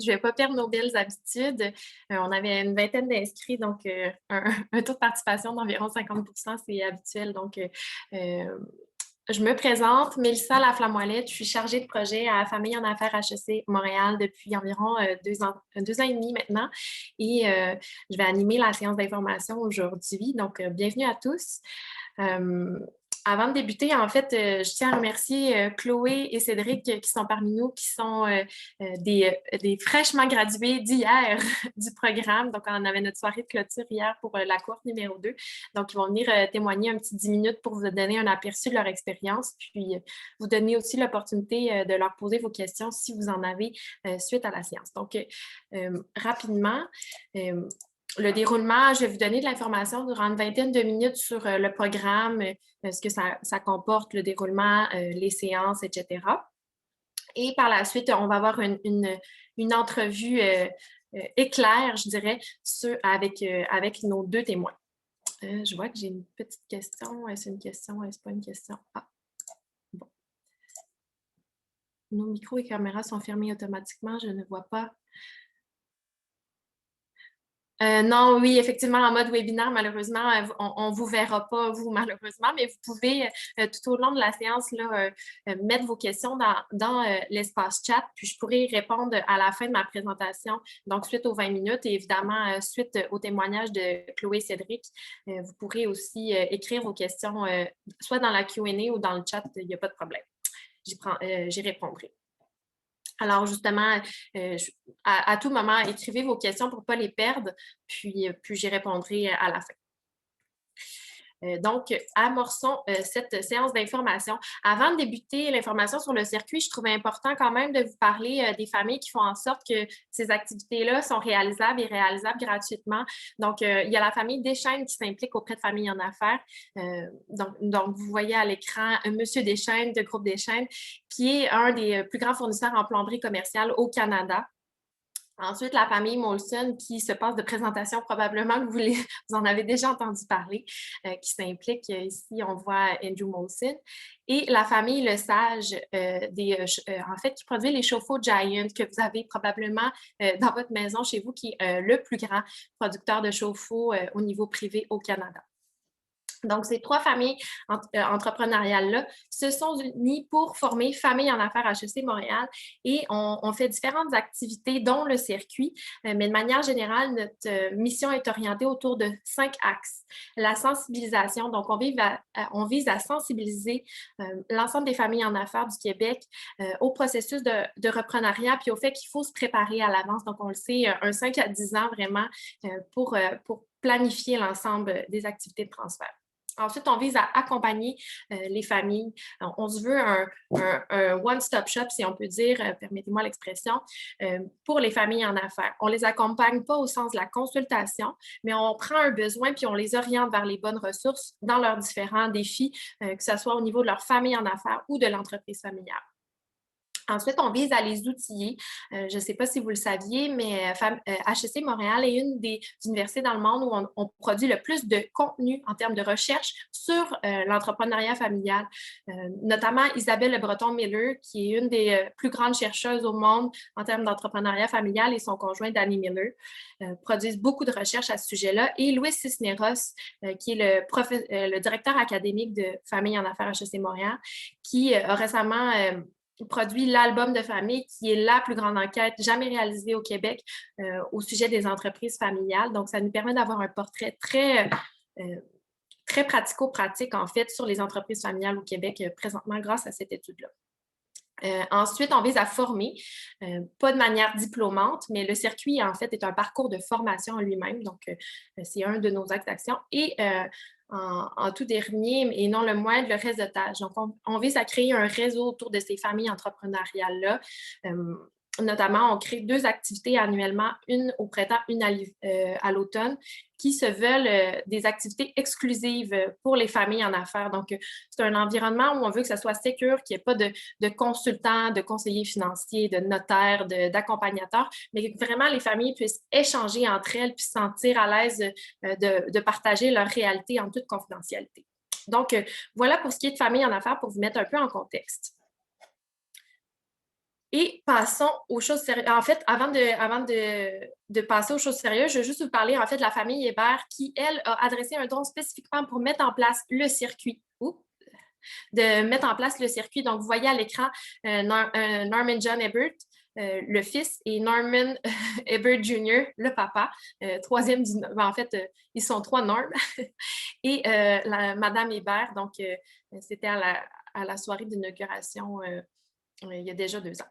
je vais pas perdre nos belles habitudes. On avait une vingtaine d'inscrits, donc un taux de participation d'environ 50%, c'est habituel. Donc, je me présente, Mélissa Laflamoillette, je suis chargée de projet à Famille en Affaires HEC Montréal depuis environ 2 ans et demi maintenant. Et je vais animer la séance d'information aujourd'hui. Donc, bienvenue à tous. Euh, Avant de débuter, en fait, je tiens à remercier Chloé et Cédric qui sont parmi nous, qui sont des fraîchement gradués d'hier du programme. Donc, on avait notre soirée de clôture hier pour la cohorte numéro 2. Donc, ils vont venir témoigner un petit 10 minutes pour vous donner un aperçu de leur expérience, puis vous donner aussi l'opportunité de leur poser vos questions si vous en avez suite à la séance. Donc, rapidement, le déroulement, je vais vous donner de l'information durant une vingtaine de minutes sur le programme, ce que ça comporte, le déroulement, les séances, etc. Et par la suite, on va avoir une entrevue éclair, je dirais, avec nos deux témoins. Je vois que j'ai une petite question. Est-ce une question? Est-ce pas une question? Ah, bon. Nos micros et caméras sont fermés automatiquement. Je ne vois pas. Non, oui, effectivement, en mode webinaire, malheureusement, on ne vous verra pas, vous, malheureusement, mais vous pouvez, tout au long de la séance, là, mettre vos questions dans l'espace chat, puis je pourrai y répondre à la fin de ma présentation, donc suite aux 20 minutes, et évidemment, suite au témoignage de Chloé et Cédric, vous pourrez aussi écrire vos questions, soit dans la Q&A ou dans le chat, il n'y a pas de problème. J'y répondrai. Alors, justement, à tout moment, écrivez vos questions pour ne pas les perdre, puis j'y répondrai à la fin. Donc, amorçons cette séance d'information. Avant de débuter l'information sur le circuit, je trouvais important quand même de vous parler des familles qui font en sorte que ces activités-là sont réalisables et réalisables gratuitement. Donc, il y a la famille Deschaines qui s'implique auprès de familles en affaires. Donc, vous voyez à l'écran Monsieur Deschaines de Groupe Deschaines, qui est un des plus grands fournisseurs en plomberie commerciale au Canada. Ensuite, la famille Molson qui se passe de présentation, probablement que vous en avez déjà entendu parler, qui s'implique ici, on voit Andrew Molson. Et la famille Le Sage, en fait, qui produit les chauffe-eau Giant, que vous avez probablement dans votre maison chez vous, qui est le plus grand producteur de chauffe-eau au niveau privé au Canada. Donc, ces trois familles entrepreneuriales-là se sont unies pour former Famille en affaires HEC Montréal et on fait différentes activités, dont le circuit, mais de manière générale, notre mission est orientée autour de 5 axes. La sensibilisation, donc on vise à sensibiliser l'ensemble des familles en affaires du Québec au processus de reprenariat puis au fait qu'il faut se préparer à l'avance. Donc, on le sait, un 5 à 10 ans vraiment pour planifier l'ensemble des activités de transfert. Ensuite, on vise à accompagner les familles. On se veut un one-stop shop, si on peut dire, permettez-moi l'expression, pour les familles en affaires. On ne les accompagne pas au sens de la consultation, mais on prend un besoin puis on les oriente vers les bonnes ressources dans leurs différents défis, que ce soit au niveau de leur famille en affaires ou de l'entreprise familiale. Ensuite, on vise à les outiller. Je ne sais pas si vous le saviez, mais HEC Montréal est une des universités dans le monde où on produit le plus de contenu en termes de recherche sur l'entrepreneuriat familial. Notamment Isabelle Le Breton-Miller, qui est une des plus grandes chercheuses au monde en termes d'entrepreneuriat familial, et son conjoint Danny Miller produisent beaucoup de recherches à ce sujet-là. Et Louis Cisneros, qui est le directeur académique de Famille en affaires HEC Montréal, qui a récemment produit l'album de famille, qui est la plus grande enquête jamais réalisée au Québec au sujet des entreprises familiales. Donc, ça nous permet d'avoir un portrait très pratico-pratique, en fait, sur les entreprises familiales au Québec présentement grâce à cette étude-là. Ensuite, on vise à former, pas de manière diplômante, mais le circuit, en fait, est un parcours de formation en lui-même. Donc, c'est un de nos axes d'action. Et en tout dernier, et non le moindre, le réseautage. Donc, on vise à créer un réseau autour de ces familles entrepreneuriales-là. Notamment, on crée 2 activités annuellement, une au printemps, une à l'automne, qui se veulent des activités exclusives pour les familles en affaires. Donc, c'est un environnement où on veut que ça soit sécure, qu'il n'y ait pas de consultants, de conseillers financiers, de notaires, d'accompagnateurs, mais que vraiment les familles puissent échanger entre elles puis se sentir à l'aise de partager leur réalité en toute confidentialité. Donc, voilà pour ce qui est de famille en affaires, pour vous mettre un peu en contexte. Et passons aux choses sérieuses. En fait, avant de passer aux choses sérieuses, je vais juste vous parler en fait de la famille Hébert qui, elle, a adressé un don spécifiquement pour mettre en place le circuit. Oups, de mettre en place le circuit. Donc, vous voyez à l'écran Norman John Ebert, le fils, et Norman Ebert Jr., le papa, troisième du nom. En fait, ils sont trois Norm. Et Madame Hébert, donc c'était à la soirée d'inauguration il y a déjà 2 ans.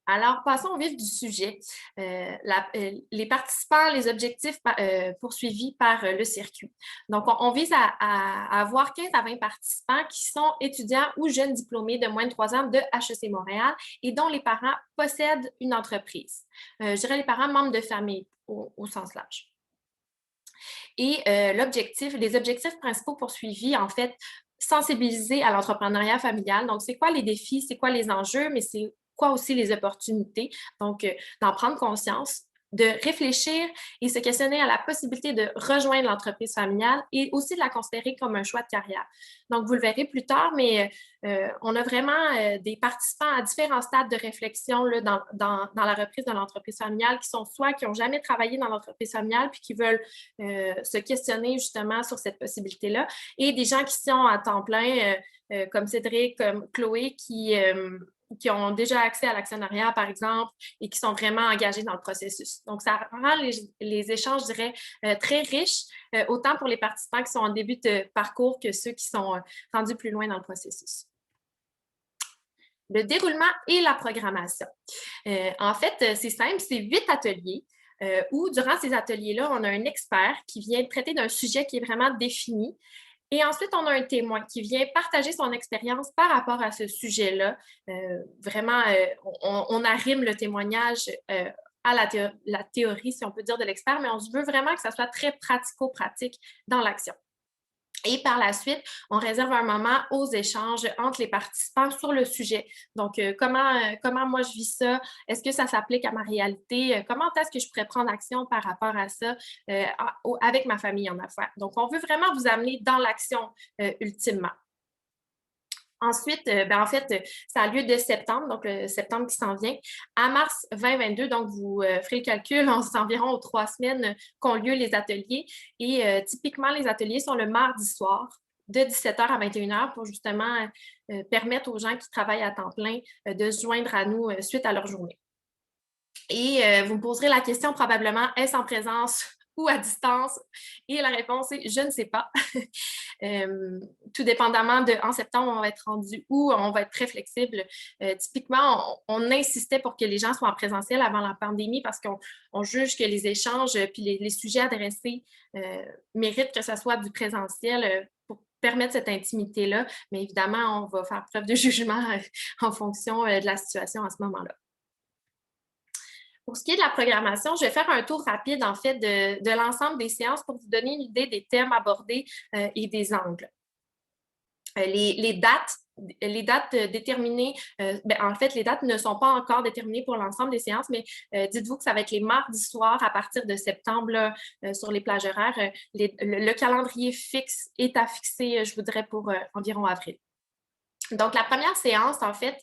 Alors, passons au vif du sujet. Les participants, les objectifs poursuivis par le circuit. Donc, on vise à avoir 15 à 20 participants qui sont étudiants ou jeunes diplômés de moins de 3 ans de HEC Montréal et dont les parents possèdent une entreprise. Je dirais les parents membres de famille au sens large. Et les objectifs principaux poursuivis, en fait, sensibiliser à l'entrepreneuriat familial. Donc, c'est quoi les défis, c'est quoi les enjeux, mais c'est quoi aussi les opportunités. Donc, d'en prendre conscience, de réfléchir et se questionner à la possibilité de rejoindre l'entreprise familiale et aussi de la considérer comme un choix de carrière. Donc, vous le verrez plus tard, mais on a vraiment des participants à différents stades de réflexion là, dans la reprise de l'entreprise familiale qui sont soit qui n'ont jamais travaillé dans l'entreprise familiale puis qui veulent se questionner justement sur cette possibilité-là, et des gens qui sont à temps plein, comme Cédric, comme Chloé, qui ont déjà accès à l'actionnariat, par exemple, et qui sont vraiment engagés dans le processus. Donc, ça rend les échanges, je dirais, très riches, autant pour les participants qui sont en début de parcours que ceux qui sont rendus plus loin dans le processus. Le déroulement et la programmation. En fait, c'est simple, c'est 8 ateliers où, durant ces ateliers-là, on a un expert qui vient traiter d'un sujet qui est vraiment défini. Et ensuite, on a un témoin qui vient partager son expérience par rapport à ce sujet-là. Vraiment, on arrime le témoignage à la théorie, si on peut dire, de l'expert, mais on veut vraiment que ça soit très pratico-pratique dans l'action. Et par la suite, on réserve un moment aux échanges entre les participants sur le sujet. Donc, comment moi je vis ça? Est-ce que ça s'applique à ma réalité? Comment est-ce que je pourrais prendre action par rapport à ça avec ma famille en affaires? Donc, on veut vraiment vous amener dans l'action ultimement. Ensuite, en fait, ça a lieu de septembre, donc le septembre qui s'en vient, à mars 2022. Donc, vous ferez le calcul, c'est environ aux 3 semaines qu'ont lieu les ateliers. Et typiquement, les ateliers sont le mardi soir de 17h à 21h pour justement permettre aux gens qui travaillent à temps plein de se joindre à nous suite à leur journée. Et vous me poserez la question probablement, est-ce en présence ou à distance? Et la réponse est, je ne sais pas. Tout dépendamment de, en septembre, on va être rendu où, on va être très flexible. Typiquement, on insistait pour que les gens soient en présentiel avant la pandémie parce qu'on juge que les échanges puis les sujets adressés méritent que ce soit du présentiel pour permettre cette intimité-là. Mais évidemment, on va faire preuve de jugement en fonction de la situation à ce moment-là. Pour ce qui est de la programmation, je vais faire un tour rapide, en fait, de l'ensemble des séances pour vous donner une idée des thèmes abordés et des angles. Les dates déterminées, en fait, les dates ne sont pas encore déterminées pour l'ensemble des séances, mais dites-vous que ça va être les mardis soirs à partir de septembre là, sur les plages horaires. Le calendrier fixe est à fixer, je vous dirais, pour environ avril. Donc, la première séance, en fait,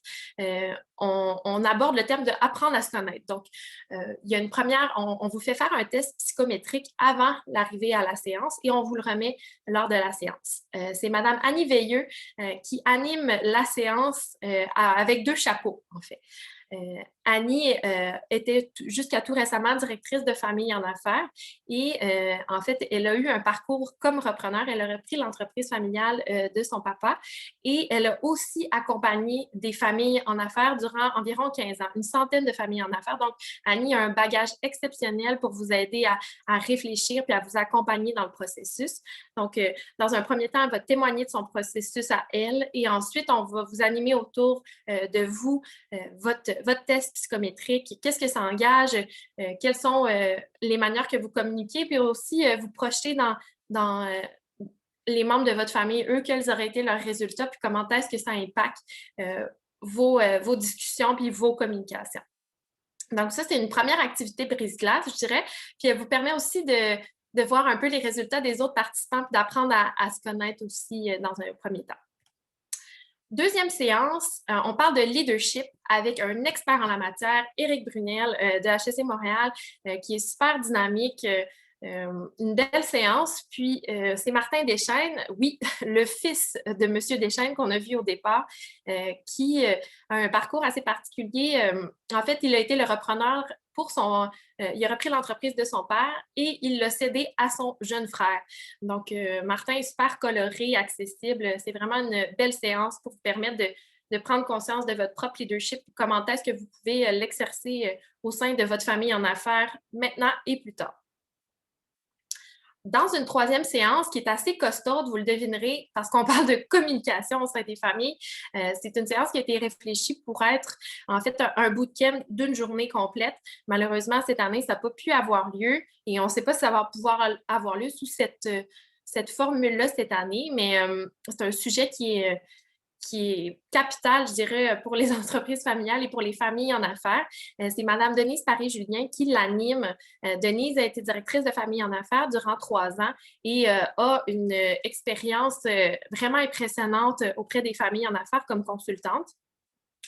on aborde le thème de apprendre à se connaître. Donc, il y a une première, on vous fait faire un test psychométrique avant l'arrivée à la séance et on vous le remet lors de la séance. C'est Madame Annie Veilleux qui anime la séance avec 2 chapeaux, en fait. Annie était jusqu'à tout récemment directrice de famille en affaires et en fait, elle a eu un parcours comme repreneur. Elle a repris l'entreprise familiale de son papa et elle a aussi accompagné des familles en affaires durant environ 15 ans, une centaine de familles en affaires. Donc, Annie a un bagage exceptionnel pour vous aider à réfléchir puis à vous accompagner dans le processus. Donc, dans un premier temps, elle va témoigner de son processus à elle et ensuite, on va vous animer autour de vous, votre test psychométrique, qu'est-ce que ça engage, quelles sont les manières que vous communiquez, puis aussi vous projeter dans les membres de votre famille, eux, quels auraient été leurs résultats, puis comment est-ce que ça impacte vos discussions puis vos communications. Donc ça, c'est une première activité brise-glace, je dirais, puis elle vous permet aussi de voir un peu les résultats des autres participants puis d'apprendre à se connaître aussi dans un premier temps. Deuxième séance, on parle de leadership avec un expert en la matière, Éric Brunel de HEC Montréal, qui est super dynamique. Une belle séance. Puis, c'est Martin Deschaines, oui, le fils de M. Deschaines qu'on a vu au départ, qui a un parcours assez particulier. En fait, il a été le repreneur pour son... il a repris l'entreprise de son père et il l'a cédé à son jeune frère. Donc, Martin est super coloré, accessible. C'est vraiment une belle séance pour vous permettre de prendre conscience de votre propre leadership, comment est-ce que vous pouvez l'exercer au sein de votre famille en affaires maintenant et plus tard. Dans une troisième séance qui est assez costaude, vous le devinerez, parce qu'on parle de communication au sein des familles, c'est une séance qui a été réfléchie pour être en fait un bootcamp d'une journée complète. Malheureusement, cette année, ça n'a pas pu avoir lieu et on ne sait pas si ça va pouvoir avoir lieu sous cette formule-là cette année, mais c'est un sujet qui est capital, je dirais, pour les entreprises familiales et pour les familles en affaires. C'est Mme Denise Paré-Julien qui l'anime. Denise a été directrice de famille en affaires durant 3 ans et a une expérience vraiment impressionnante auprès des familles en affaires comme consultante.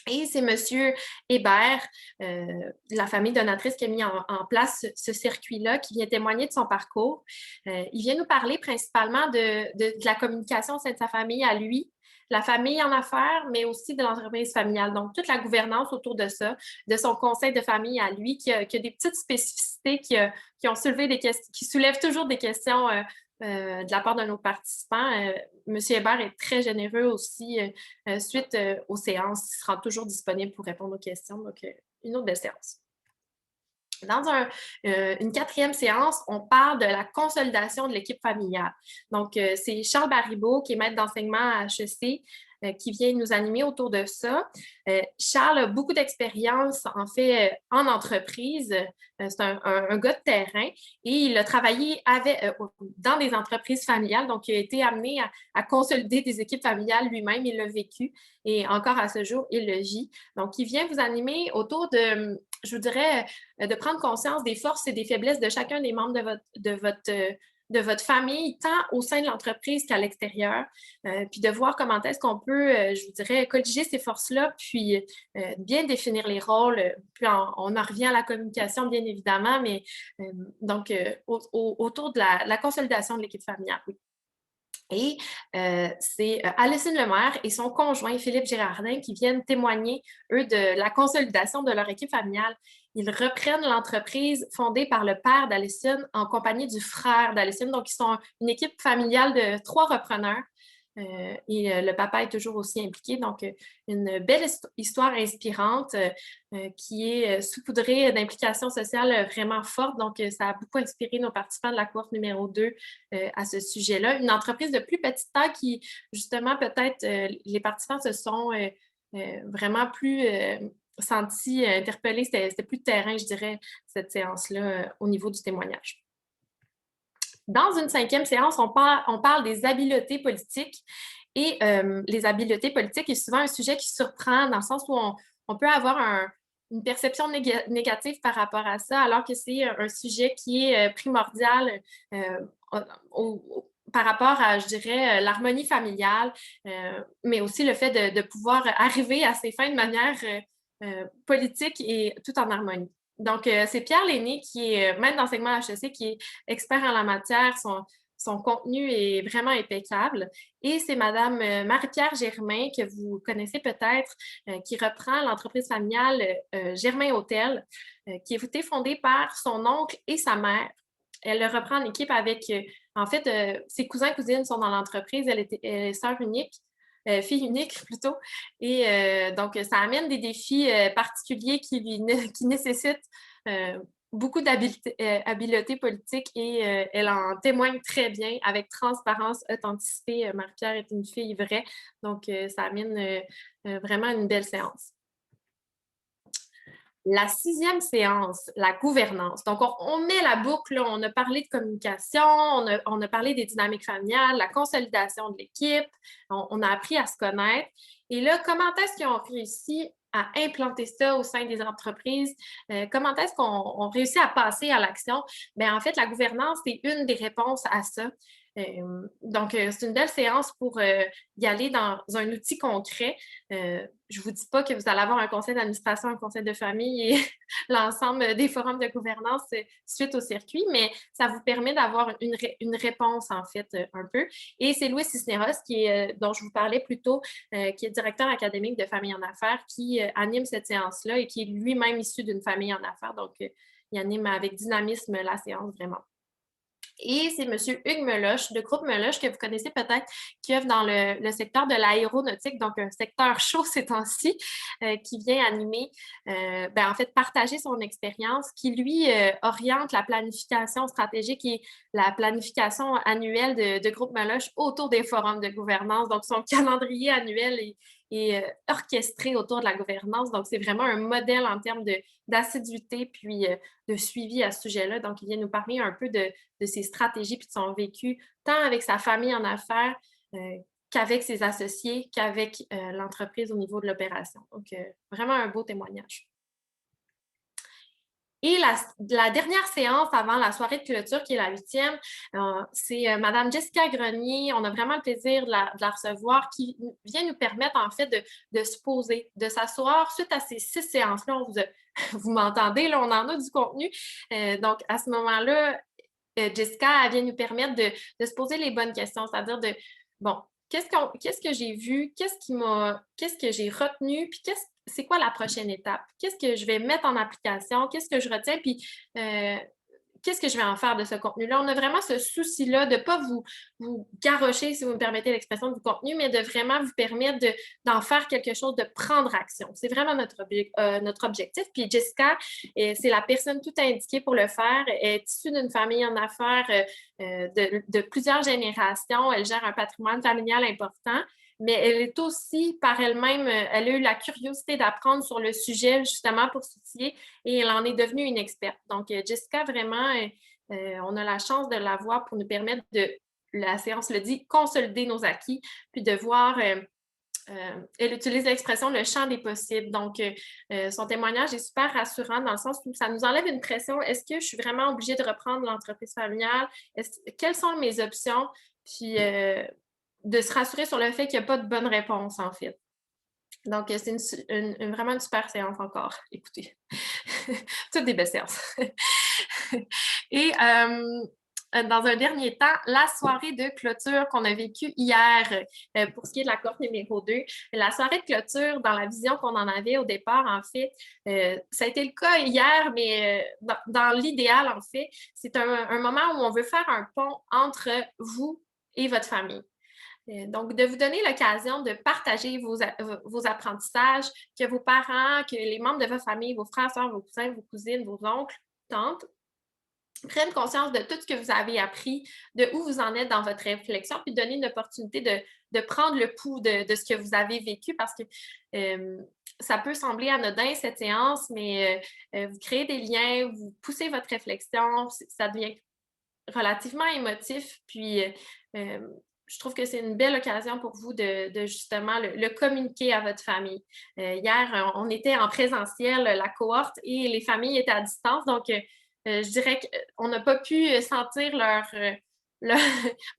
Et c'est M. Hébert, la famille donatrice, qui a mis en place ce circuit-là, qui vient témoigner de son parcours. Il vient nous parler principalement de la communication au sein de sa famille à lui, la famille en affaires, mais aussi de l'entreprise familiale. Donc, toute la gouvernance autour de ça, de son conseil de famille à lui, qui a des petites spécificités qui ont soulevé des questions, qui soulèvent toujours des questions de la part de nos participants. M. Hébert est très généreux aussi suite aux séances. Il sera toujours disponible pour répondre aux questions. Donc, une autre belle séance. Dans une quatrième séance, on parle de la consolidation de l'équipe familiale. Donc, c'est Charles Baribeau, qui est maître d'enseignement à HEC, qui vient nous animer autour de ça. Charles a beaucoup d'expérience, en fait, en entreprise. C'est un gars de terrain et il a travaillé dans des entreprises familiales. Donc, il a été amené à consolider des équipes familiales lui-même. Il l'a vécu et encore à ce jour, il le vit. Donc, il vient vous animer autour de, je vous dirais, de prendre conscience des forces et des faiblesses de chacun des membres de votre famille, tant au sein de l'entreprise qu'à l'extérieur, puis de voir comment est-ce qu'on peut, je vous dirais, colliger ces forces-là, puis bien définir les rôles. Puis on en revient à la communication, bien évidemment, mais donc autour de la consolidation de l'équipe familiale, oui. Et c'est Alison Lemaire et son conjoint Philippe Girardin qui viennent témoigner, eux, de la consolidation de leur équipe familiale. Ils reprennent l'entreprise fondée par le père d'Alison en compagnie du frère d'Alison. Donc, ils sont une équipe familiale de 3 repreneurs. Et le papa est toujours aussi impliqué. Donc, une belle histoire inspirante qui est saupoudrée d'implications sociales vraiment fortes. Donc, ça a beaucoup inspiré nos participants de la cohorte numéro 2 à ce sujet-là. Une entreprise de plus petite taille qui, justement, peut-être, les participants se sont vraiment plus sentis interpellés. C'était plus de terrain, je dirais, cette séance-là, au niveau du témoignage. Dans une 5e séance, on parle des habiletés politiques. Et les habiletés politiques est souvent un sujet qui surprend dans le sens où on peut avoir une perception négative par rapport à ça, alors que c'est un sujet qui est primordial par rapport à, je dirais, l'harmonie familiale, mais aussi le fait de pouvoir arriver à ses fins de manière politique et tout en harmonie. Donc, c'est Pierre Lenné, qui est maître d'enseignement à HEC, qui est expert en la matière. Son contenu est vraiment impeccable. Et c'est Mme Marie-Pierre Germain, que vous connaissez peut-être, qui reprend l'entreprise familiale Germain Hôtel, qui a été fondée par son oncle et sa mère. Elle le reprend en équipe avec, en fait, ses cousins et cousines sont dans l'entreprise. Elle est sœur unique. Fille unique plutôt. Et donc, ça amène des défis particuliers qui nécessitent beaucoup d'habileté politique et elle en témoigne très bien avec transparence, authenticité. Marie-Pierre est une fille vraie, donc ça amène vraiment une belle séance. La 6e séance, la gouvernance. Donc, on met la boucle, là, on a parlé de communication, on a parlé des dynamiques familiales, la consolidation de l'équipe, on a appris à se connaître. Et là, comment est-ce qu'ils ont réussi à implanter ça au sein des entreprises? Comment est-ce qu'on réussit à passer à l'action? Bien, en fait, la gouvernance, c'est une des réponses à ça. Donc, c'est une belle séance pour y aller dans un outil concret. Je ne vous dis pas que vous allez avoir un conseil d'administration, un conseil de famille et l'ensemble des forums de gouvernance suite au circuit, mais ça vous permet d'avoir une réponse, en fait, un peu. Et c'est Louis Cisneros, dont je vous parlais plus tôt, qui est directeur académique de Famille en Affaires, qui anime cette séance-là et qui est lui-même issu d'une famille en affaires. Donc, il anime avec dynamisme la séance, vraiment. Et c'est M. Hugues Meloche, de Groupe Meloche, que vous connaissez peut-être, qui œuvre dans le secteur de l'aéronautique, donc un secteur chaud ces temps-ci, qui vient animer, en fait, partager son expérience, qui, lui, oriente la planification stratégique et la planification annuelle de Groupe Meloche autour des forums de gouvernance. Donc, son calendrier annuel est orchestré autour de la gouvernance. Donc, c'est vraiment un modèle en termes d'assiduité puis de suivi à ce sujet-là. Donc, il vient nous parler un peu de ses stratégies puis de son vécu, tant avec sa famille en affaires qu'avec ses associés, qu'avec l'entreprise au niveau de l'opération. Donc, vraiment un beau témoignage. Et la dernière séance avant la soirée de clôture, qui est la 8e, c'est Mme Jessica Grenier. On a vraiment le plaisir de la recevoir, qui vient nous permettre, en fait, de se poser, de s'asseoir suite à ces 6 séances-là. Vous m'entendez, là, on en a du contenu. Donc, à ce moment-là, Jessica, elle vient nous permettre de se poser les bonnes questions, c'est-à-dire bon, qu'est-ce que j'ai vu, qu'est-ce que j'ai retenu, puis c'est quoi la prochaine étape? Qu'est-ce que je vais mettre en application? Qu'est-ce que je retiens? Puis qu'est-ce que je vais en faire de ce contenu-là? On a vraiment ce souci-là de ne pas vous garrocher, si vous me permettez l'expression, du contenu, mais de vraiment vous permettre d'en faire quelque chose, de prendre action. C'est vraiment notre objectif. Puis Jessica, c'est la personne tout indiquée pour le faire. Elle est issue d'une famille en affaires de plusieurs générations. Elle gère un patrimoine familial important. Mais elle est aussi, par elle-même, elle a eu la curiosité d'apprendre sur le sujet, justement, pour s'outiller, et elle en est devenue une experte. Donc, Jessica, vraiment, on a la chance de la voir pour nous permettre la séance le dit, consolider nos acquis, puis de voir, elle utilise l'expression le champ des possibles. Donc, son témoignage est super rassurant dans le sens où ça nous enlève une pression. Est-ce que je suis vraiment obligée de reprendre l'entreprise familiale? Quelles sont mes options? Puis, de se rassurer sur le fait qu'il n'y a pas de bonne réponse, en fait. Donc, c'est vraiment une super séance encore. Écoutez, toutes des belles séances. Et dans un dernier temps, la soirée de clôture qu'on a vécue hier pour ce qui est de la cohorte numéro 2. La soirée de clôture, dans la vision qu'on en avait au départ, en fait, ça a été le cas hier, mais dans l'idéal, en fait, c'est un moment où on veut faire un pont entre vous et votre famille. Donc, de vous donner l'occasion de partager vos apprentissages, que vos parents, que les membres de votre famille, vos frères, soeurs, vos cousins, vos cousines, vos oncles, tantes, prennent conscience de tout ce que vous avez appris, de où vous en êtes dans votre réflexion, puis donner une opportunité de prendre le pouls de ce que vous avez vécu, parce que ça peut sembler anodin, cette séance, mais vous créez des liens, vous poussez votre réflexion, ça devient relativement émotif, puis je trouve que c'est une belle occasion pour vous de justement le communiquer à votre famille. Hier, on était en présentiel, la cohorte, et les familles étaient à distance, donc je dirais qu'on n'a pas pu sentir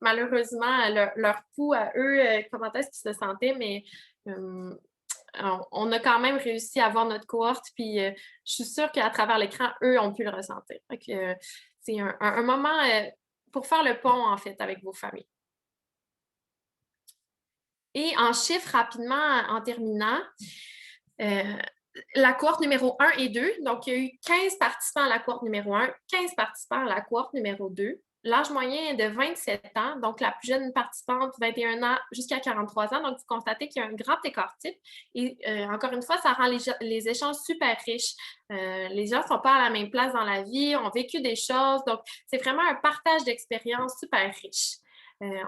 malheureusement, leur pouls à eux, comment est-ce qu'ils se sentaient, mais on a quand même réussi à voir notre cohorte, puis je suis sûre qu'à travers l'écran, eux ont pu le ressentir. Donc, c'est un moment pour faire le pont, en fait, avec vos familles. Et en chiffres, rapidement, en terminant, la cohorte numéro 1 et 2, donc il y a eu 15 participants à la cohorte numéro 1, 15 participants à la cohorte numéro 2. L'âge moyen est de 27 ans, donc la plus jeune participante, 21 ans jusqu'à 43 ans. Donc, vous constatez qu'il y a un grand écart type. Et encore une fois, ça rend les échanges super riches. Les gens ne sont pas à la même place dans la vie, ont vécu des choses. Donc, c'est vraiment un partage d'expériences super riche.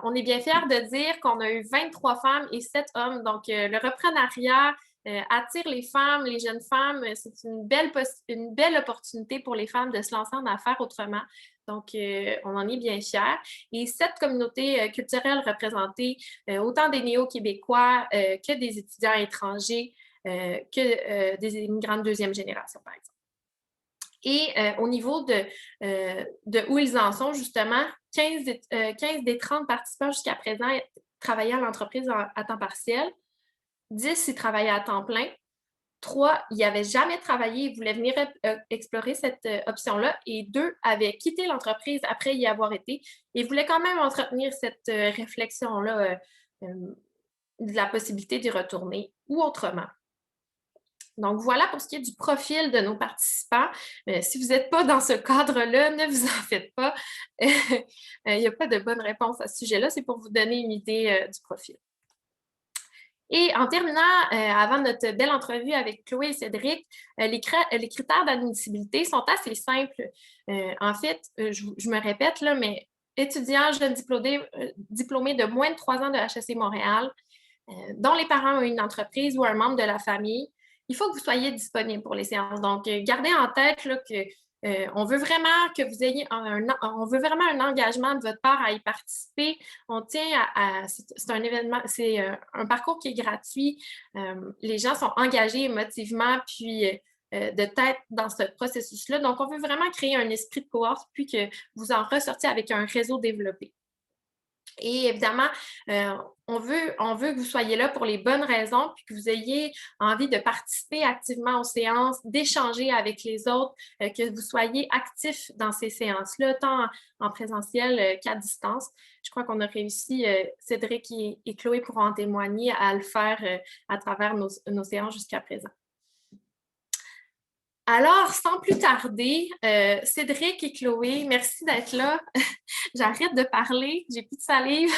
On est bien fiers de dire qu'on a eu 23 femmes et 7 hommes. Donc, le reprenariat attire les femmes, les jeunes femmes. C'est une belle opportunité pour les femmes de se lancer en affaires autrement. Donc, on en est bien fiers. Et cette communauté culturelle représentée, autant des Néo-Québécois que des étudiants étrangers, que des immigrants de deuxième génération, par exemple. Et au niveau de où ils en sont, justement, 15 des 30 participants jusqu'à présent travaillaient à l'entreprise à temps partiel. 10, ils travaillaient à temps plein. 3, ils n'avaient jamais travaillé, ils voulaient venir explorer cette option-là. Et 2 avaient quitté l'entreprise après y avoir été et voulaient quand même entretenir cette réflexion-là de la possibilité d'y retourner ou autrement. Donc, voilà pour ce qui est du profil de nos participants. Si vous n'êtes pas dans ce cadre-là, ne vous en faites pas. Il n'y a pas de bonne réponse à ce sujet-là. C'est pour vous donner une idée du profil. Et en terminant, avant notre belle entrevue avec Chloé et Cédric, les critères d'admissibilité sont assez simples. En fait, je me répète, là, mais étudiants, jeunes diplômés de moins de 3 ans de HEC Montréal, dont les parents ont une entreprise ou un membre de la famille, il faut que vous soyez disponible pour les séances. Donc, gardez en tête là, que on veut vraiment que vous ayez on veut vraiment un engagement de votre part à y participer. On tient c'est un événement, c'est un parcours qui est gratuit. Les gens sont engagés émotivement, puis de tête dans ce processus-là. Donc, on veut vraiment créer un esprit de cohorte, puis que vous en ressortiez avec un réseau développé. Et évidemment, on veut que vous soyez là pour les bonnes raisons, puis que vous ayez envie de participer activement aux séances, d'échanger avec les autres, que vous soyez actifs dans ces séances-là, tant en présentiel qu'à distance. Je crois qu'on a réussi, Cédric et Chloé pourront en témoigner, à le faire à travers nos séances jusqu'à présent. Alors, sans plus tarder, Cédric et Chloé, merci d'être là. J'arrête de parler, j'ai plus de salive.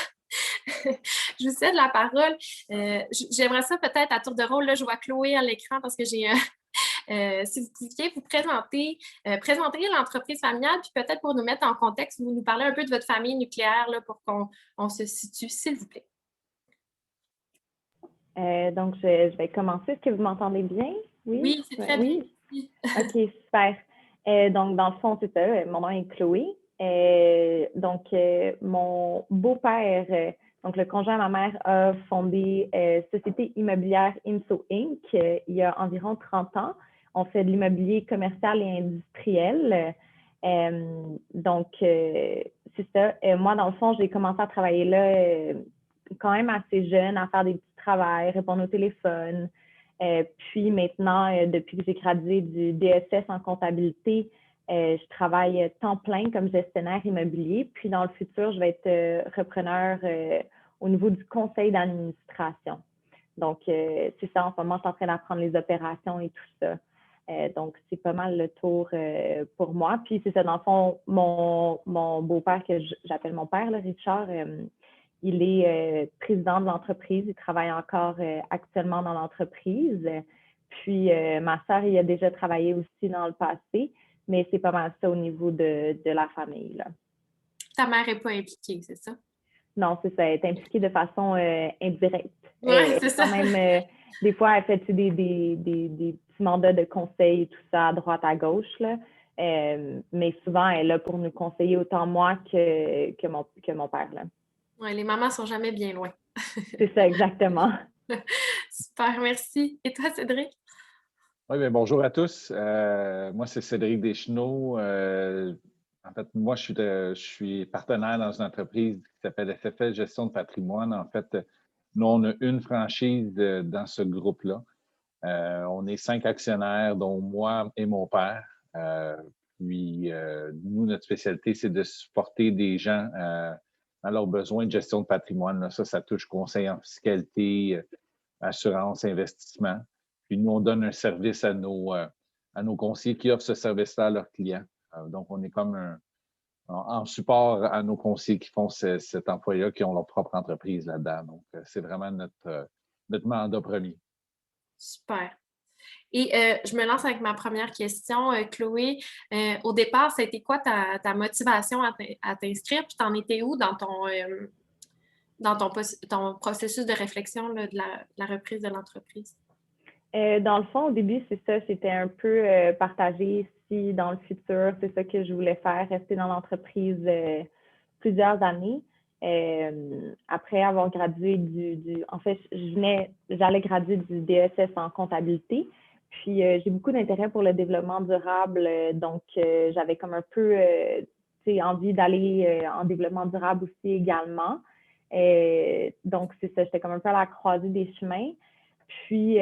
Je vous cède la parole. J'aimerais ça peut-être à tour de rôle. Là, je vois Chloé à l'écran parce que j'ai si vous pouviez vous présenter l'entreprise familiale, puis peut-être pour nous mettre en contexte, vous nous parler un peu de votre famille nucléaire là, pour qu'on se situe, s'il vous plaît. Donc, je vais commencer. Est-ce que vous m'entendez bien? Oui, c'est très bien. Oui. OK, super. Donc, dans le fond, c'est ça. Mon nom est Chloé. Donc, mon beau-père, donc le conjoint à ma mère, a fondé Société immobilière IMSO Inc. Il y a environ 30 ans. On fait de l'immobilier commercial et industriel. Donc, c'est ça. Moi, dans le fond, j'ai commencé à travailler là quand même assez jeune, à faire des petits travails, répondre au téléphone. Puis maintenant, depuis que j'ai gradué du DSS en comptabilité, je travaille temps plein comme gestionnaire immobilier. Puis dans le futur, je vais être repreneur au niveau du conseil d'administration. Donc, c'est ça, en ce moment, je suis en train d'apprendre les opérations et tout ça. Donc, c'est pas mal le tour pour moi. Puis c'est ça, dans le fond, mon beau-père, que j'appelle mon père, là, Richard, il est président de l'entreprise. Il travaille encore actuellement dans l'entreprise. Puis, ma sœur, il a déjà travaillé aussi dans le passé, mais c'est pas mal ça au niveau de la famille, là. Ta mère n'est pas impliquée, c'est ça? Non, c'est ça. Elle est impliquée de façon indirecte. Oui, c'est ça. Quand même, des fois, elle fait des petits mandats de conseil et tout ça à droite, à gauche, là. Mais souvent, elle est là pour nous conseiller autant moi que mon père, là. Oui, les mamans sont jamais bien loin. C'est ça, exactement. Super, merci. Et toi, Cédric? Oui, bien, bonjour à tous. Moi, c'est Cédric Deschenaux. En fait, moi, je suis partenaire dans une entreprise qui s'appelle FFL Gestion de patrimoine. En fait, nous, on a une franchise dans ce groupe-là. On est 5 actionnaires, dont moi et mon père. Puis, nous, notre spécialité, c'est de supporter des gens dans leurs besoins de gestion de patrimoine. Là, ça touche conseil en fiscalité, assurance, investissement. Puis nous, on donne un service à nos conseillers qui offrent ce service-là à leurs clients. Donc, on est comme en support à nos conseillers qui font cet emploi-là, qui ont leur propre entreprise là-dedans. Donc, c'est vraiment notre mandat premier. Super. Et je me lance avec ma première question, Chloé. Au départ, ça a été quoi ta motivation à t'inscrire? Puis t'en étais où dans ton processus de réflexion là, de la reprise de l'entreprise? Dans le fond, au début, c'est ça, c'était un peu partagé si dans le futur, c'est ça que je voulais faire, rester dans l'entreprise plusieurs années. Après avoir gradué en fait, j'allais graduer du DSS en comptabilité. Puis, j'ai beaucoup d'intérêt pour le développement durable. Donc, j'avais comme un peu envie d'aller en développement durable aussi également. Donc, c'est ça, j'étais comme un peu à la croisée des chemins. Puis,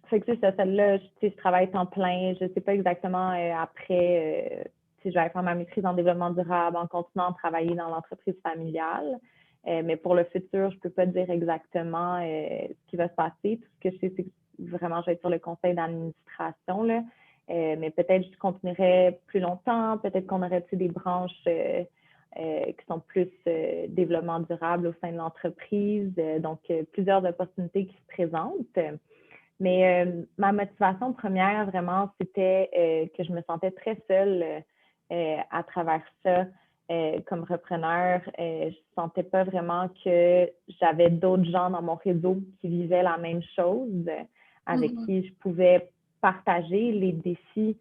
fait que c'est ça, celle-là, je travaille temps plein. Je ne sais pas exactement après si je vais faire ma maîtrise en développement durable en continuant de travailler dans l'entreprise familiale. Mais pour le futur, je ne peux pas dire exactement ce qui va se passer. Tout ce que je sais, c'est que vraiment, je vais être sur le conseil d'administration, là. Mais peut-être je continuerai plus longtemps. Peut-être qu'on aurait des branches qui sont plus développement durable au sein de l'entreprise. Donc, plusieurs opportunités qui se présentent. Mais ma motivation première, vraiment, c'était que je me sentais très seule à travers ça comme repreneur. Je ne sentais pas vraiment que j'avais d'autres gens dans mon réseau qui vivaient la même chose, avec qui je pouvais partager les défis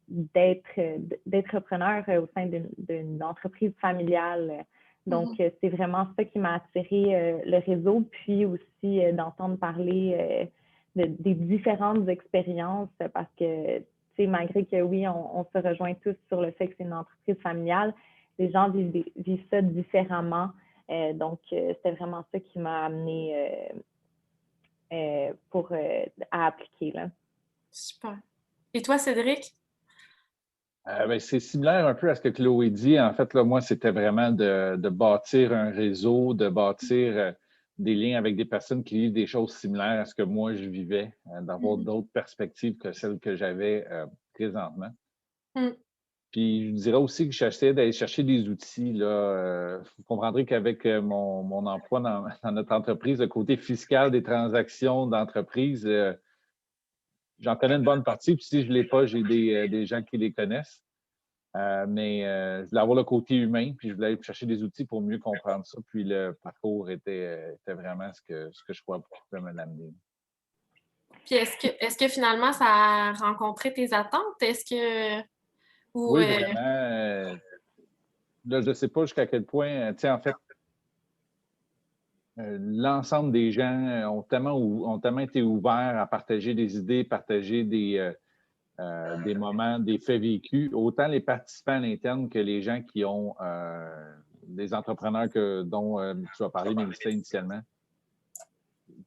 d'être repreneur au sein d'une entreprise familiale. Donc, c'est vraiment ça qui m'a attiré le réseau, puis aussi d'entendre parler des différentes expériences parce que, tu sais, malgré que oui, on se rejoint tous sur le fait que c'est une entreprise familiale, les gens vivent ça différemment. Donc, c'était vraiment ça qui m'a amené à appliquer, là. Super. Et toi, Cédric? Ben, c'est similaire un peu à ce que Chloé dit. En fait, là, moi, c'était vraiment de bâtir un réseau, de bâtir des liens avec des personnes qui vivent des choses similaires à ce que moi, je vivais, d'avoir d'autres perspectives que celles que j'avais présentement. Puis, je dirais aussi que j'essayais d'aller chercher des outils. Là. Vous comprendrez qu'avec mon emploi dans notre entreprise, le côté fiscal des transactions d'entreprise, j'en connais une bonne partie. Puis, si je ne l'ai pas, j'ai des gens qui les connaissent. Mais je voulais avoir le côté humain, puis je voulais aller chercher des outils pour mieux comprendre ça. Puis le parcours était vraiment ce que je crois qui pouvait me l'amener. Puis est-ce que finalement ça a rencontré tes attentes? Est-ce que Oui, vraiment. Là, je ne sais pas jusqu'à quel point, tu sais, en fait, l'ensemble des gens ont tellement été ouverts à partager des idées, partager des moments, des faits vécus, autant les participants à l'interne que les gens qui ont des entrepreneurs dont tu as parlé, Mélissa, initialement.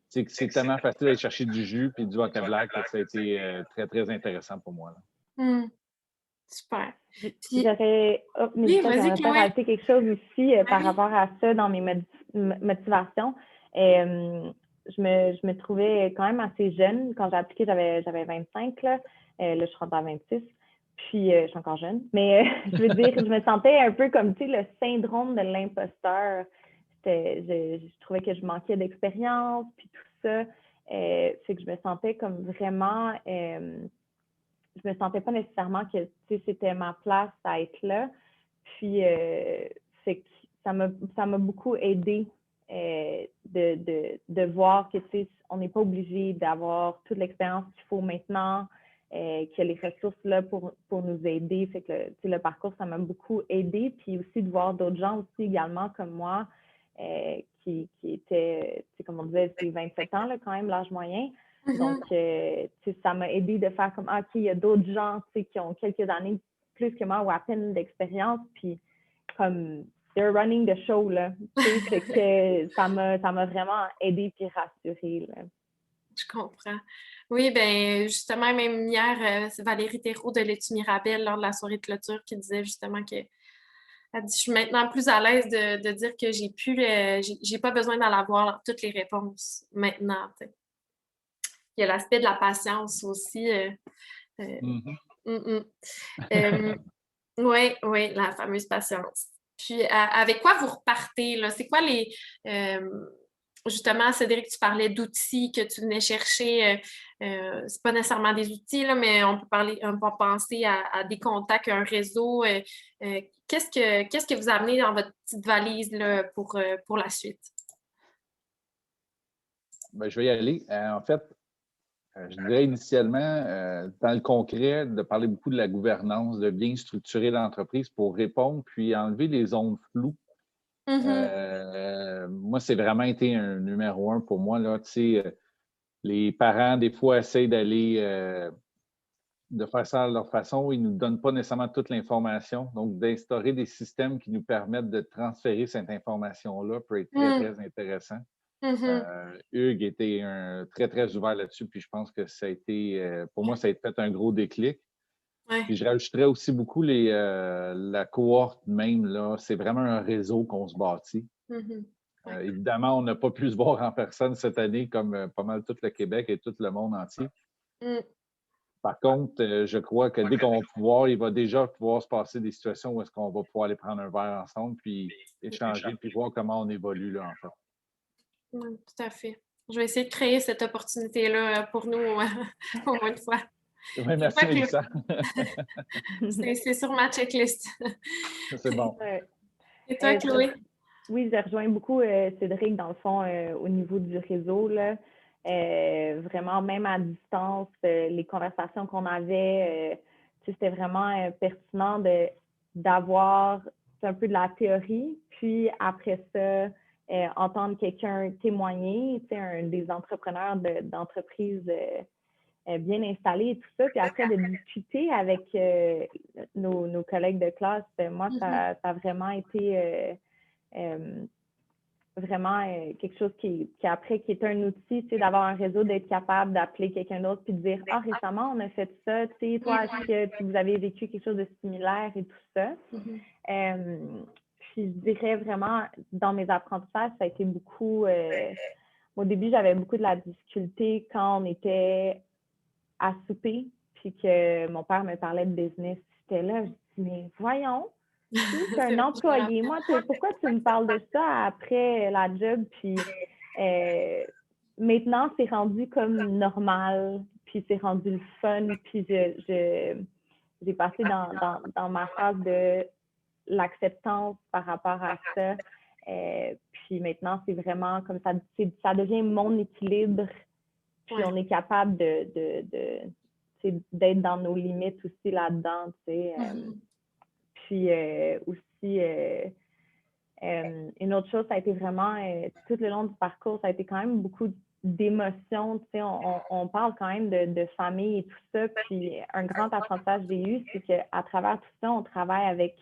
C'est tellement facile d'aller chercher du jus et du vocabulaire que ça a été très, très intéressant pour moi. Là. Super. J'aurais, Mélissa, j'aimerais pas rajouter quelque chose aussi par rapport à ça dans mes motivations. Je me trouvais quand même assez jeune. Quand j'ai appliqué, j'avais 25, là. Là, je suis rentrée à 26. Puis, je suis encore jeune. Mais je veux dire, je me sentais un peu comme, tu sais, le syndrome de l'imposteur. Je trouvais que je manquais d'expérience, puis tout ça. C'est que je me sentais comme vraiment... je me sentais pas nécessairement que c'était ma place à être là. Puis, c'est que ça m'a beaucoup aidé de voir que on n'est pas obligé d'avoir toute l'expérience qu'il faut maintenant, qu'il y a les ressources là pour nous aider. Fait que le parcours, ça m'a beaucoup aidé. Puis aussi de voir d'autres gens aussi également comme moi qui étaient, comme on disait, c'est 27 ans là, quand même, l'âge moyen. Donc, ça m'a aidé de faire comme, OK, il y a d'autres gens qui ont quelques années plus que moi ou à peine d'expérience, puis comme, they're running the show, là. C'est que ça m'a vraiment aidé puis rassuré, là. Je comprends. Oui, bien, justement, même hier, c'est Valérie Thérault de l'Étude Mirabel lors de la soirée de clôture qui disait justement que elle dit, je suis maintenant plus à l'aise de dire que j'ai pas besoin d'en avoir toutes les réponses maintenant. T'sais. Il y a l'aspect de la patience aussi. Oui, la fameuse patience. Puis, avec quoi vous repartez, là? C'est quoi les... justement, Cédric, tu parlais d'outils que tu venais chercher. C'est pas nécessairement des outils, là, mais on peut penser à des contacts, un réseau. Qu'est-ce que vous amenez dans votre petite valise là, pour la suite? Ben, je vais y aller. En fait, je dirais initialement, dans le concret, de parler beaucoup de la gouvernance, de bien structurer l'entreprise pour répondre, puis enlever les zones floues. Moi, c'est vraiment été un numéro 1 pour moi. Là, les parents, des fois, essayent de faire ça à leur façon. Ils ne nous donnent pas nécessairement toute l'information. Donc, d'instaurer des systèmes qui nous permettent de transférer cette information-là peut être très, Mmh. très intéressant. Mhm. Hugues était très, très ouvert là-dessus, puis je pense que ça a été, pour moi, ça a été fait un gros déclic. Puis Ouais. je rajouterais aussi beaucoup la cohorte même, là. C'est vraiment un réseau qu'on se bâtit. Mhm. Ouais. Évidemment, on n'a pas pu se voir en personne cette année comme pas mal tout le Québec et tout le monde entier. Mm. Par contre, je crois que dès qu'on va pouvoir, il va déjà pouvoir se passer des situations où est-ce qu'on va pouvoir aller prendre un verre ensemble, puis échanger, puis voir comment on évolue, là, en fait. Mm, tout à fait. Je vais essayer de créer cette opportunité-là pour nous au moins une fois. Oui, Et merci, toi, Mélissa. c'est sur ma checklist. C'est bon. Ouais. Et toi, Chloé? Oui, je rejoins beaucoup Cédric, dans le fond, au niveau du réseau, là. Vraiment, même à distance, les conversations qu'on avait, c'était vraiment pertinent d'avoir un peu de la théorie, puis après ça, entendre quelqu'un témoigner, des entrepreneurs d'entreprises bien installés et tout ça, puis après de discuter avec nos collègues de classe. Moi, ça a vraiment été euh, vraiment quelque chose qui après, qui est un outil, tu sais, d'avoir un réseau, d'être capable d'appeler quelqu'un d'autre puis de dire, ah, récemment, on a fait ça, tu sais, toi, est-ce que vous avez vécu quelque chose de similaire et tout ça? Puis je dirais vraiment, dans mes apprentissages, ça a été beaucoup, au début, j'avais beaucoup de la difficulté quand on était à souper, puis que mon père me parlait de business. J'étais là, je dis, mais voyons, tu es un Je me employé. rappelle. Moi, pourquoi tu me parles de ça après la job? Puis euh, maintenant, c'est rendu comme normal, puis c'est rendu le fun, puis j'ai passé dans ma phase de l'acceptance par rapport à ça. Puis maintenant, c'est vraiment comme ça, ça devient mon équilibre, puis Ouais. on est capable d'être dans nos limites aussi là-dedans, tu sais. Puis aussi, une autre chose, ça a été vraiment, tout le long du parcours, ça a été quand même beaucoup d'émotions. Tu sais, on parle quand même de famille et tout ça. Puis un grand apprentissage que j'ai eu, c'est qu'à travers tout ça, on travaille avec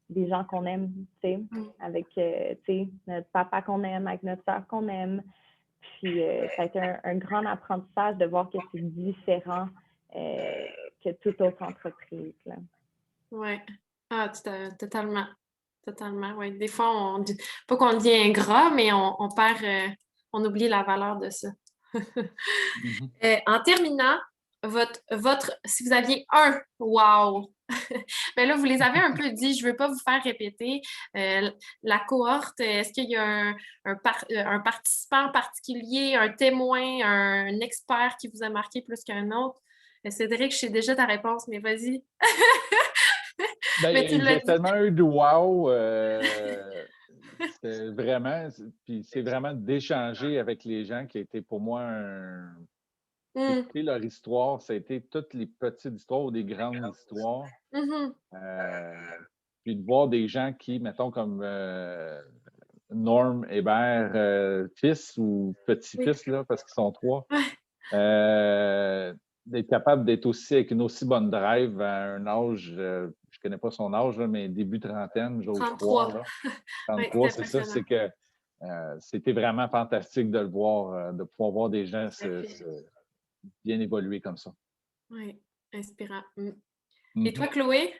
des gens qu'on aime, tu sais, avec tu sais, notre papa qu'on aime, avec notre soeur qu'on aime. Puis ça a été un grand apprentissage de voir que c'est différent que toute autre entreprise, là. Oui. Ah, totalement. Totalement, oui. Des fois, pas qu'on devient ingrat, mais on perd, on oublie la valeur de ça. Mhm. En terminant, si vous aviez un wow, mais là, vous les avez un peu dit, je ne veux pas vous faire répéter. La cohorte, est-ce qu'il y a un participant particulier, un témoin, un expert qui vous a marqué plus qu'un autre? Cédric, je sais déjà ta réponse, mais vas-y. Mais tu l'as J'ai dit. tellement eu de wow. C'est vraiment, puis c'est vraiment d'échanger avec les gens qui a été pour moi Mm. écouter leur histoire. Ça a été toutes les petites histoires ou des grandes histoires. Mhm. Euh, Puis de voir des gens qui, mettons, comme Norm Hébert, fils ou Oui. petit-fils, là, parce qu'ils sont trois, Ouais. d'être capable d'être aussi avec une aussi bonne drive à un âge, je connais pas son âge, là, mais début trentaine, j'ose croire, 33. là. Oui, c'est 33, c'est ça, impressionnant. c'est que c'était vraiment fantastique de le voir, de pouvoir voir des gens Tout à fait. bien évoluer comme ça. Oui, inspirant. Mm. Et toi, Mhm. Chloé?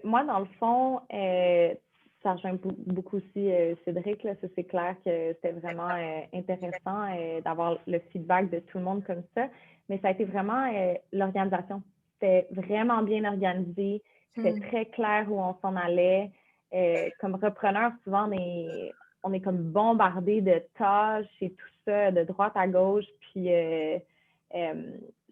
Moi, dans le fond, ça rejoint beaucoup aussi Cédric, là, ça c'est clair que c'était vraiment intéressant d'avoir le feedback de tout le monde comme ça, mais ça a été vraiment l'organisation. C'était vraiment bien organisé, c'était Mm. très clair où on s'en allait. Comme repreneur, souvent, on est comme bombardé de tâches et tout ça, de droite à gauche, puis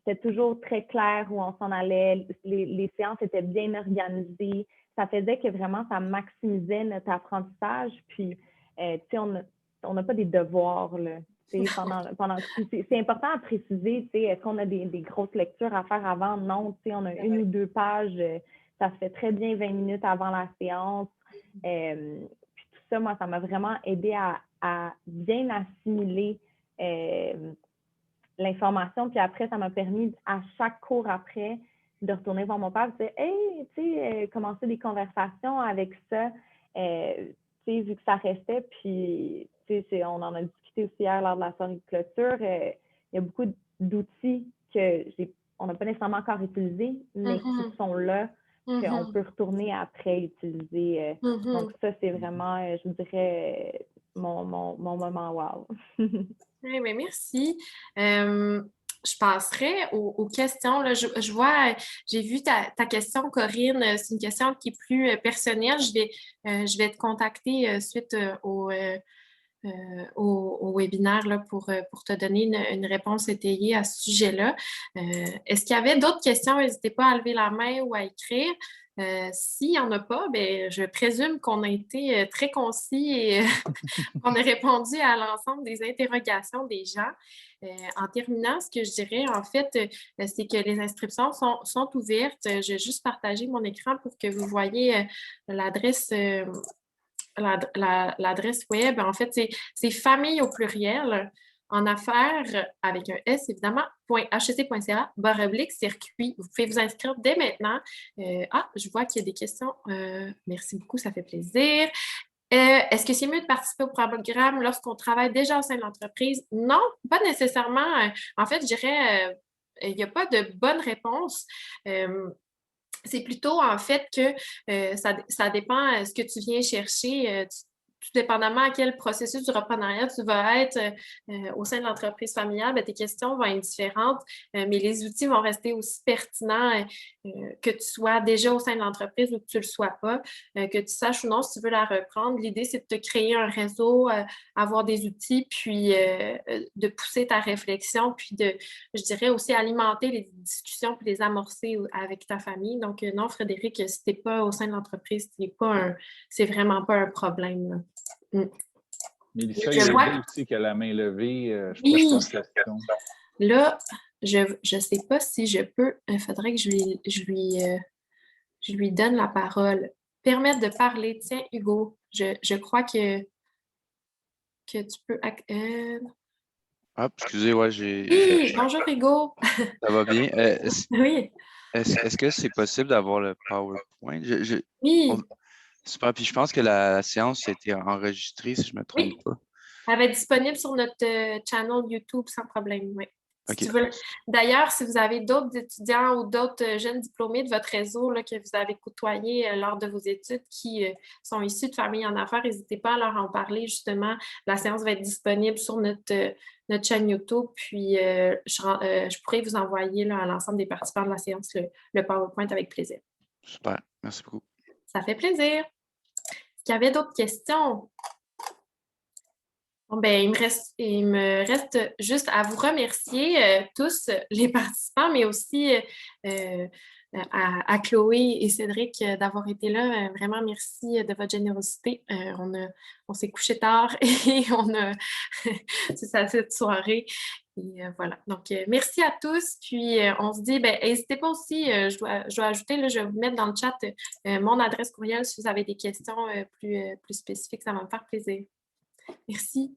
c'était toujours très clair où on s'en allait. Les séances étaient bien organisées. Ça faisait que vraiment, ça maximisait notre apprentissage. Puis, tu sais, on n'a pas des devoirs, là. C'est important à préciser, tu sais, est-ce qu'on a des grosses lectures à faire avant? Non, tu sais, on a une ou deux pages. Ça se fait très bien 20 minutes avant la séance. Puis tout ça, moi, ça m'a vraiment aidé à bien assimiler l'information. Puis après, ça m'a permis, à chaque cours après, de retourner voir mon père et de dire « Hey, tu sais, commencer des conversations avec ça. Tu sais, vu que ça restait, puis tu sais, on en a discuté aussi hier lors de la soirée de clôture, il y a beaucoup d'outils on n'a pas nécessairement encore utilisés, mais qui sont là, qu'on peut retourner après utiliser. Donc ça, c'est vraiment, je vous dirais, mon moment wow. Oui, mais merci. Je passerai aux questions. Là. Je vois, j'ai vu ta question, Corinne. C'est une question qui est plus personnelle. Je vais te contacter suite au webinaire là, pour te donner une réponse étayée à ce sujet-là. Est-ce qu'il y avait d'autres questions? N'hésitez pas à lever la main ou à écrire. S'il n'y en a pas, ben, je présume qu'on a été très concis et qu'on a répondu à l'ensemble des interrogations des gens. En terminant, ce que je dirais, en fait, c'est que les inscriptions sont ouvertes. Je vais juste partager mon écran pour que vous voyez l'adresse l'adresse web. En fait, c'est famille au pluriel en affaires avec un S, évidemment, .hec.ca/circuit. Vous pouvez vous inscrire dès maintenant. Je vois qu'il y a des questions. Merci beaucoup, ça fait plaisir. Est-ce que c'est mieux de participer au programme lorsqu'on travaille déjà au sein de l'entreprise? Non, pas nécessairement. En fait, je dirais, il n'y a pas de bonne réponse. C'est plutôt en fait que ça dépend de ce que tu viens chercher. Tout dépendamment à quel processus du reprenariat tu vas être au sein de l'entreprise familiale, tes questions vont être différentes, mais les outils vont rester aussi pertinents que tu sois déjà au sein de l'entreprise ou que tu ne le sois pas, que tu saches ou non si tu veux la reprendre. L'idée, c'est de te créer un réseau, avoir des outils, puis de pousser ta réflexion, puis je dirais aussi alimenter les discussions puis les amorcer avec ta famille. Donc, non, Frédéric, si tu n'es pas au sein de l'entreprise, c'est vraiment pas un problème. Là. Mélissa, il y a aussi qui a la main levée. Je oui. pense question. Là, je ne sais pas si je peux. Il faudrait que je lui donne la parole. Permettre de parler. Tiens, Hugo, je crois que tu peux. Excusez, ouais, j'ai. Oui, bonjour Hugo. Ça va bien. Oui. Est-ce que c'est possible d'avoir le PowerPoint? Oui. Super. Puis je pense que la séance a été enregistrée, si je ne me trompe pas. Elle va être disponible sur notre channel YouTube sans problème, oui. Okay. D'ailleurs, si vous avez d'autres étudiants ou d'autres jeunes diplômés de votre réseau là, que vous avez côtoyés lors de vos études qui sont issus de familles en affaires, n'hésitez pas à leur en parler. Justement, la séance va être disponible sur notre chaîne YouTube. Puis, je pourrais vous envoyer là, à l'ensemble des participants de la séance le PowerPoint avec plaisir. Super. Merci beaucoup. Ça fait plaisir. Est-ce qu'il y avait d'autres questions? Bon, ben, il me reste juste à vous remercier tous les participants, mais aussi à Chloé et Cédric d'avoir été là. Vraiment, merci de votre générosité. On s'est couché tard et on a c'est ça cette soirée. Et voilà. Donc, merci à tous. Puis, on se dit, n'hésitez pas aussi, je dois ajouter, là, je vais vous mettre dans le chat mon adresse courriel si vous avez des questions plus spécifiques. Ça va me faire plaisir. Merci.